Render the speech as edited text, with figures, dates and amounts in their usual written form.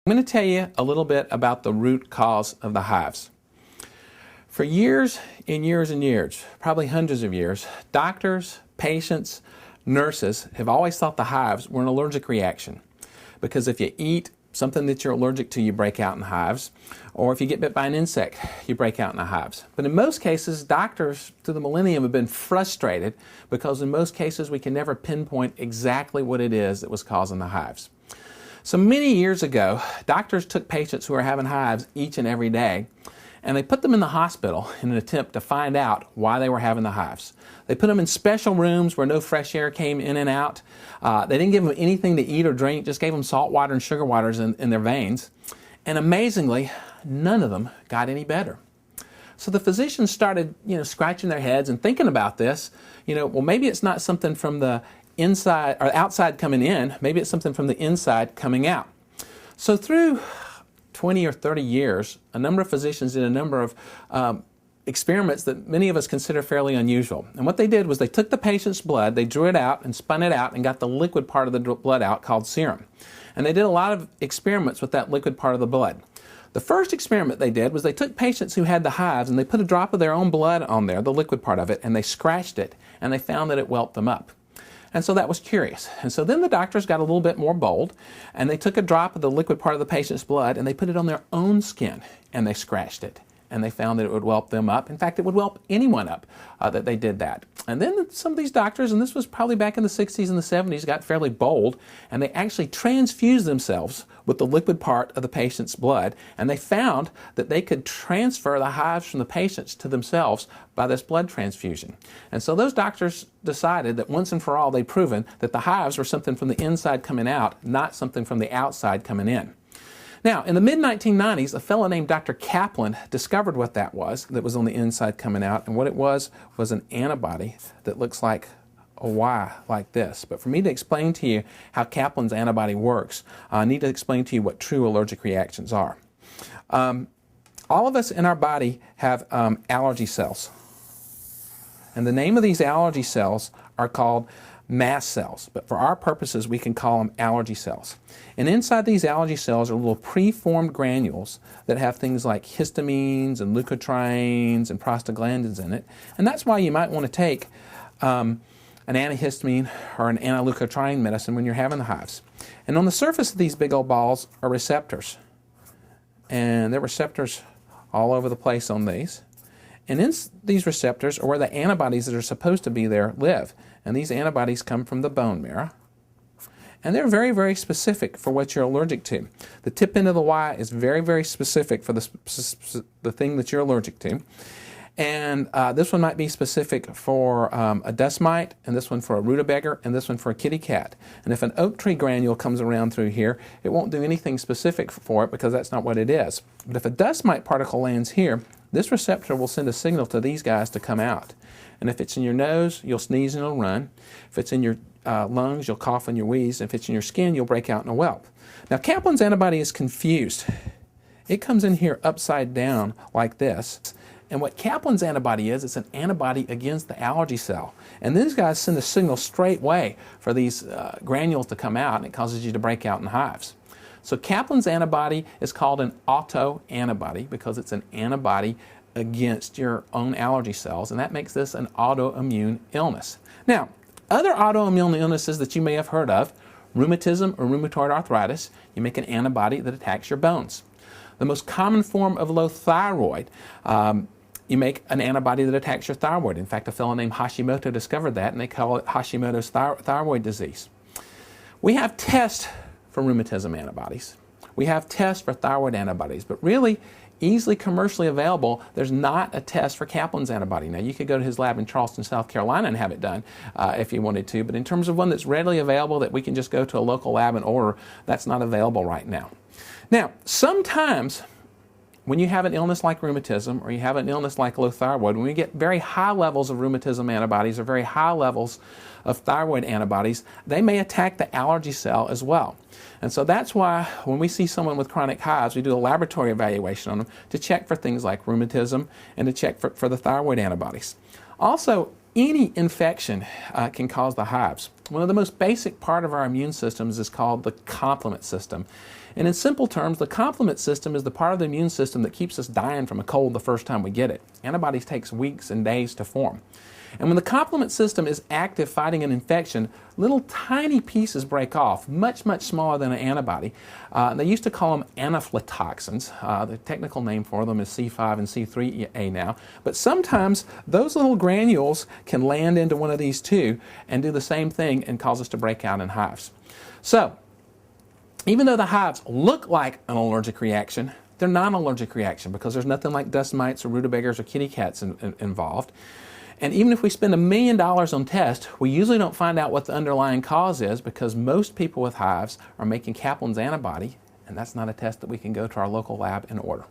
I'm going to tell you a little bit about the root cause of the hives. For years and years and years, probably hundreds of years, doctors, patients, nurses have always thought the hives were an allergic reaction. Because if you eat something that you're allergic to, you break out in hives. Or if you get bit by an insect, you break out in the hives. But in most cases, doctors through the millennium have been frustrated because in most cases we can never pinpoint exactly what it is that was causing the hives. So many years ago, doctors took patients who were having hives each and every day, and they put them in the hospital in an attempt to find out why they were having the hives. They put them in special rooms where no fresh air came in and out. They didn't give them anything to eat or drink, just gave them salt water and sugar waters in their veins. And amazingly, none of them got any better. So the physicians started, scratching their heads and thinking about this. Well, maybe it's not something from the inside or outside coming in. Maybe it's something from the inside coming out. So through 20 or 30 years, a number of physicians did a number of experiments that many of us consider fairly unusual. And what they did was they took the patient's blood, they drew it out and spun it out and got the liquid part of the blood out called serum. And they did a lot of experiments with that liquid part of the blood. The first experiment they did was they took patients who had the hives and they put a drop of their own blood on there, the liquid part of it, and they scratched it and they found that it whelped them up. And so that was curious. And so then the doctors got a little bit more bold, and they took a drop of the liquid part of the patient's blood and they put it on their own skin and they scratched it. And they found that it would whelp them up. In fact, it would whelp anyone up that they did that. And then some of these doctors, and this was probably back in the 60s and the 70s, got fairly bold, and they actually transfused themselves with the liquid part of the patient's blood, and they found that they could transfer the hives from the patients to themselves by this blood transfusion. And so those doctors decided that once and for all they'd proven that the hives were something from the inside coming out, not something from the outside coming in. Now, in the mid-1990s, a fellow named Dr. Kaplan discovered what that was on the inside coming out, and what it was an antibody that looks like a Y like this. But for me to explain to you how Kaplan's antibody works, I need to explain to you what true allergic reactions are. All of us in our body have allergy cells, and the name of these allergy cells are called mast cells, but for our purposes we can call them allergy cells. And inside these allergy cells are little preformed granules that have things like histamines and leukotrienes and prostaglandins in it. And that's why you might want to take an antihistamine or an antileukotriene medicine when you're having the hives. And on the surface of these big old balls are receptors. And there are receptors all over the place on these. And in these receptors are where the antibodies that are supposed to be there live. And these antibodies come from the bone marrow. And they're very, very specific for what you're allergic to. The tip end of the Y is very, very specific for the thing that you're allergic to. And this one might be specific for a dust mite, and this one for a rutabaga, and this one for a kitty cat. And if an oak tree granule comes around through here, it won't do anything specific for it because that's not what it is. But if a dust mite particle lands here, this receptor will send a signal to these guys to come out. And if it's in your nose, you'll sneeze and it'll run. If it's in your lungs, you'll cough and you'll wheeze. If it's in your skin, you'll break out in a whelp. Now, Kaplan's antibody is confused. It comes in here upside down like this. And what Kaplan's antibody is, it's an antibody against the allergy cell. And these guys send a signal straight way for these granules to come out, and it causes you to break out in hives. So Kaplan's antibody is called an autoantibody because it's an antibody against your own allergy cells, and that makes this an autoimmune illness. Now, other autoimmune illnesses that you may have heard of, rheumatism or rheumatoid arthritis, you make an antibody that attacks your bones. The most common form of low thyroid, you make an antibody that attacks your thyroid. In fact, a fellow named Hashimoto discovered that, and they call it Hashimoto's thyroid disease. We have tests for rheumatism antibodies. We have tests for thyroid antibodies, but really easily commercially available, there's not a test for Kaplan's antibody. Now, you could go to his lab in Charleston, South Carolina and have it done if you wanted to, but in terms of one that's readily available that we can just go to a local lab and order, that's not available right now. Now, sometimes when you have an illness like rheumatism or you have an illness like low thyroid, when we get very high levels of rheumatism antibodies or very high levels of thyroid antibodies, they may attack the allergy cell as well. And so that's why when we see someone with chronic hives, we do a laboratory evaluation on them to check for things like rheumatism and to check for the thyroid antibodies. Also, any infection can cause the hives. One of the most basic part of our immune systems is called the complement system. And in simple terms, the complement system is the part of the immune system that keeps us dying from a cold the first time we get it. Antibodies takes weeks and days to form. And when the complement system is active fighting an infection, little tiny pieces break off, much, much smaller than an antibody. They used to call them anaphytoxins. The technical name for them is C5 and C3A now. But sometimes those little granules can land into one of these two and do the same thing and cause us to break out in hives. So, even though the hives look like an allergic reaction, they're not an allergic reaction because there's nothing like dust mites or rutabagas or kitty cats involved. And even if we spend $1 million on tests, we usually don't find out what the underlying cause is because most people with hives are making Kaplan's antibody, and that's not a test that we can go to our local lab and order.